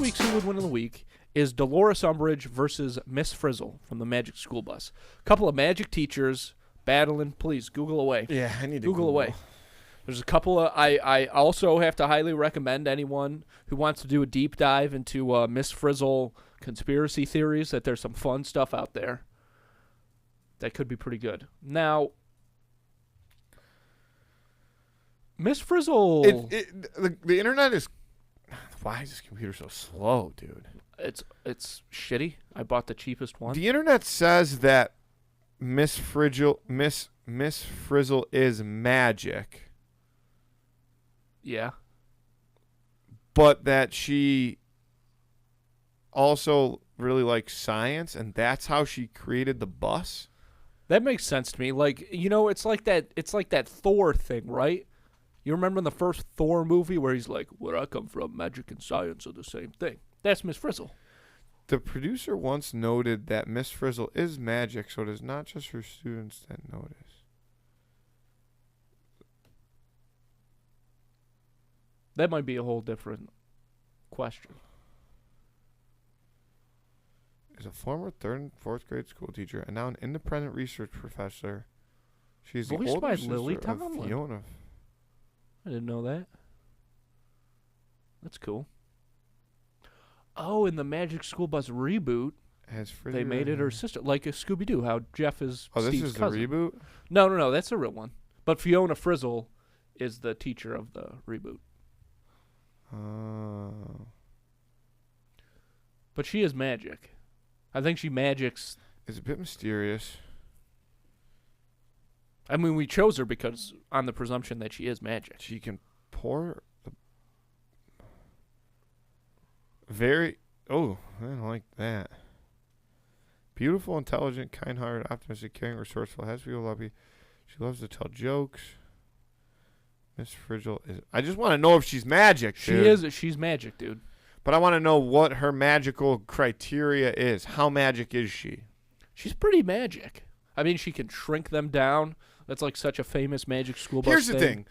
week's Who Would Win in the Week is Dolores Umbridge versus Miss Frizzle from the Magic School Bus. A couple of magic teachers battling. Please, Google away. Yeah, I need to Google away. There's a couple of... I also have to highly recommend anyone who wants to do a deep dive into Miss Frizzle conspiracy theories, that there's some fun stuff out there that could be pretty good. Now, Miss Frizzle... The internet is... Why is this computer so slow, dude? It's shitty. I bought the cheapest one. The internet says that Miss Frizzle is magic. Yeah. But that she also really likes science, and that's how she created the bus. That makes sense to me. Like, it's like that Thor thing, right? You remember in the first Thor movie where he's like, "Where I come from, magic and science are the same thing." That's Miss Frizzle. The producer once noted that Miss Frizzle is magic, so it is not just her students that notice. That might be a whole different question. Is a former 3rd and 4th grade school teacher and now an independent research professor. She is the Voiced older by sister Lily of Tomlin. Fiona. I didn't know that. That's cool. Oh, in the Magic School Bus reboot, they made it her sister, like a Scooby-Doo, how Jeff is Steve's this is cousin. the reboot? No, that's a real one. But Fiona Frizzle is the teacher of the reboot. Oh. But she is magic. I think she magics. It's a bit mysterious. I mean, we chose her because on the presumption that she is magic. She can pour the very... Oh, I don't like that. Beautiful, intelligent, kind-hearted, optimistic, caring, resourceful, has people love you. She loves to tell jokes. Miss Frizzle is... I just want to know if she's magic, dude. She's magic, dude. But I want to know what her magical criteria is. How magic is she? She's pretty magic. I mean, she can shrink them down. That's like such a famous Magic School Bus Here's the thing.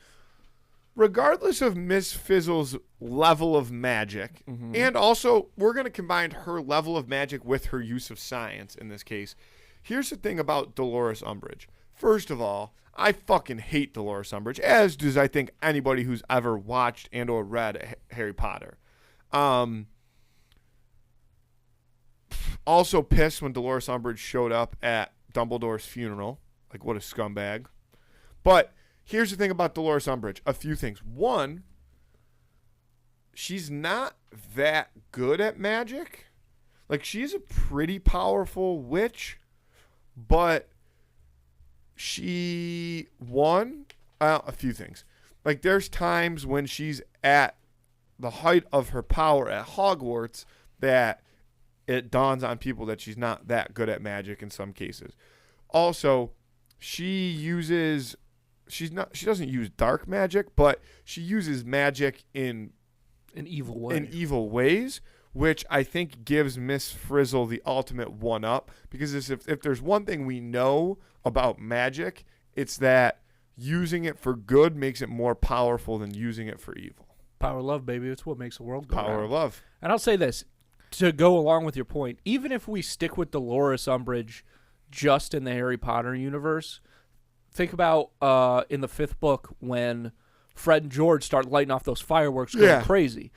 Regardless of Miss Frizzle's level of magic, and also we're going to combine her level of magic with her use of science in this case. Here's the thing about Dolores Umbridge. First of all, I fucking hate Dolores Umbridge, as does I think anybody who's ever watched and or read Harry Potter. Also pissed when Dolores Umbridge showed up at Dumbledore's funeral. Like, what a scumbag. But here's the thing about Dolores Umbridge. A few things. One, she's not that good at magic. Like, she's a pretty powerful witch, but a few things. Like, there's times when she's at the height of her power at Hogwarts that it dawns on people that she's not that good at magic in some cases. Also, she doesn't use dark magic, but she uses magic in evil ways, which I think gives Miss Frizzle the ultimate one-up. Because if there's one thing we know about magic, it's that using it for good makes it more powerful than using it for evil. Power of love, baby. It's what makes the world go round. Power of love. And I'll say this, to go along with your point, even if we stick with Dolores Umbridge just in the Harry Potter universe, think about in the 5th book when Fred and George start lighting off those fireworks going crazy.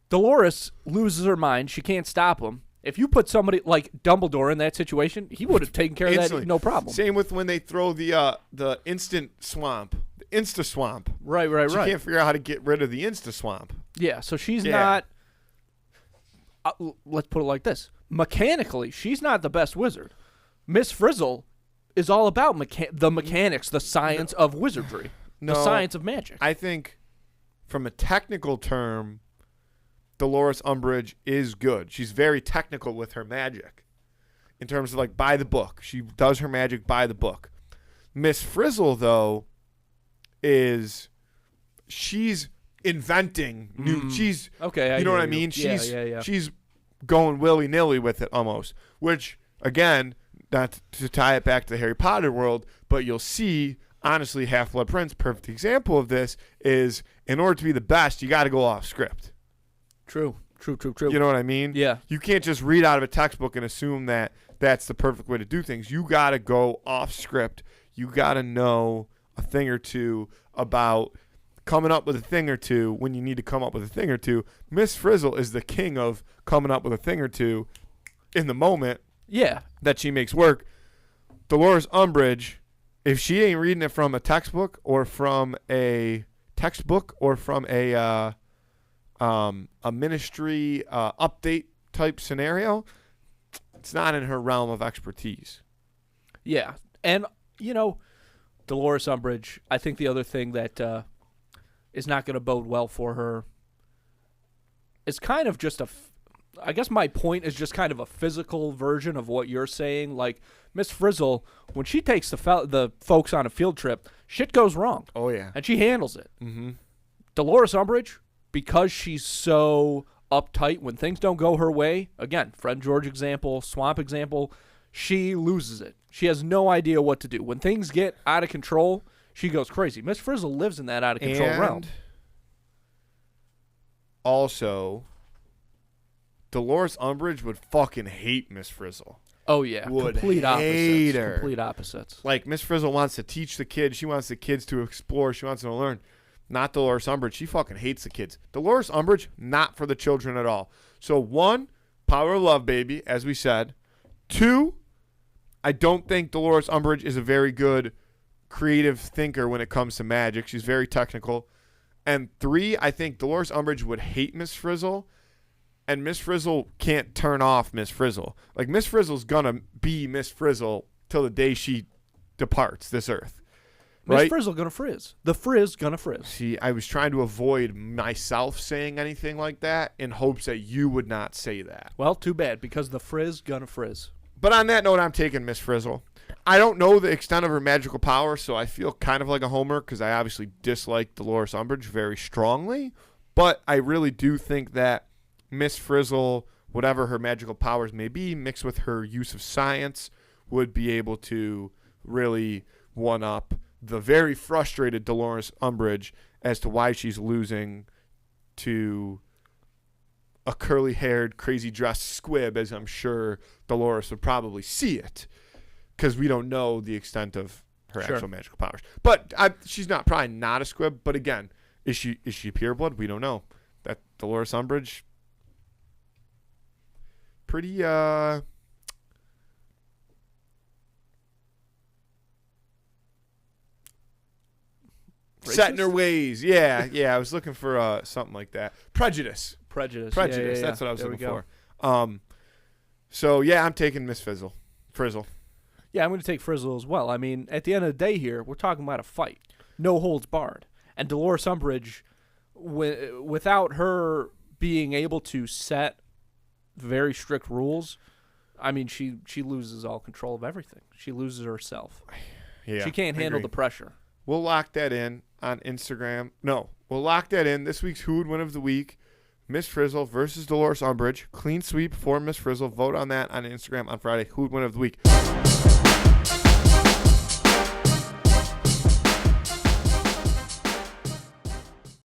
Dolores loses her mind. She can't stop them. If you put somebody like Dumbledore in that situation, he would have taken care of that no problem. Same with when they throw the instant swamp, the Insta Swamp. Right. She can't figure out how to get rid of the Insta Swamp. Yeah, so she's not... let's put it like this. Mechanically, she's not the best wizard. Miss Frizzle is all about the mechanics, the science of wizardry, the science of magic. I think from a technical term, Dolores Umbridge is good. She's very technical with her magic in terms of like by the book. She does her magic by the book. Miss Frizzle, though, she's inventing new. She's okay. You know what I mean? She's going willy-nilly with it almost, which again, not to tie it back to the Harry Potter world, but you'll see, honestly, Half-Blood Prince, perfect example of this, is in order to be the best, you got to go off script. True. True. You know what I mean? Yeah. You can't just read out of a textbook and assume that that's the perfect way to do things. You got to go off script. You got to know a thing or two about coming up with a thing or two when you need to come up with a thing or two. Miss Frizzle is the king of coming up with a thing or two in the moment. Yeah. That she makes work. Dolores Umbridge, if she ain't reading it from a textbook or from a ministry update type scenario, it's not in her realm of expertise. Yeah. And, Dolores Umbridge, I think the other thing that is not going to bode well for her is kind of just I guess my point is just kind of a physical version of what you're saying. Like, Miss Frizzle, when she takes the folks on a field trip, shit goes wrong. Oh, yeah. And she handles it. Mm-hmm. Dolores Umbridge, because she's so uptight when things don't go her way, again, Fred George example, Swamp example, she loses it. She has no idea what to do. When things get out of control, she goes crazy. Miss Frizzle lives in that out of control realm. Also, Dolores Umbridge would fucking hate Miss Frizzle. Oh, yeah. Complete opposites. Like, Miss Frizzle wants to teach the kids. She wants the kids to explore. She wants them to learn. Not Dolores Umbridge. She fucking hates the kids. Dolores Umbridge, not for the children at all. So, 1, power of love, baby, as we said. 2, I don't think Dolores Umbridge is a very good creative thinker when it comes to magic. She's very technical. And 3, I think Dolores Umbridge would hate Miss Frizzle. And Miss Frizzle can't turn off Miss Frizzle. Like, Miss Frizzle's gonna be Miss Frizzle till the day she departs this earth. Right? Miss Frizzle gonna frizz. The frizz gonna frizz. See, I was trying to avoid myself saying anything like that in hopes that you would not say that. Well, too bad, because the frizz gonna frizz. But on that note, I'm taking Miss Frizzle. I don't know the extent of her magical power, so I feel kind of like a homer because I obviously dislike Dolores Umbridge very strongly. But I really do think that Miss Frizzle, whatever her magical powers may be, mixed with her use of science, would be able to really one-up the very frustrated Dolores Umbridge as to why she's losing to a curly-haired, crazy-dressed squib, as I'm sure Dolores would probably see it, because we don't know the extent of her actual magical powers. But she's probably not a squib. But again, is she pureblood? We don't know. That Dolores Umbridge, pretty set in her ways. Yeah. I was looking for something like that. Prejudice. Yeah. That's what I was looking for. So yeah, I'm taking Miss Frizzle. Yeah, I'm going to take Frizzle as well. I mean, at the end of the day here, we're talking about a fight. No holds barred. And Dolores Umbridge, without her being able to set very strict rules, I mean, she loses all control of everything. She loses herself. Yeah, she can't handle the pressure. We'll lock that in on Instagram. No, we'll lock that in. This week's Who Would Win of the Week, Miss Frizzle versus Dolores Umbridge. Clean sweep for Miss Frizzle. Vote on that on Instagram on Friday. Who Would Win of the Week.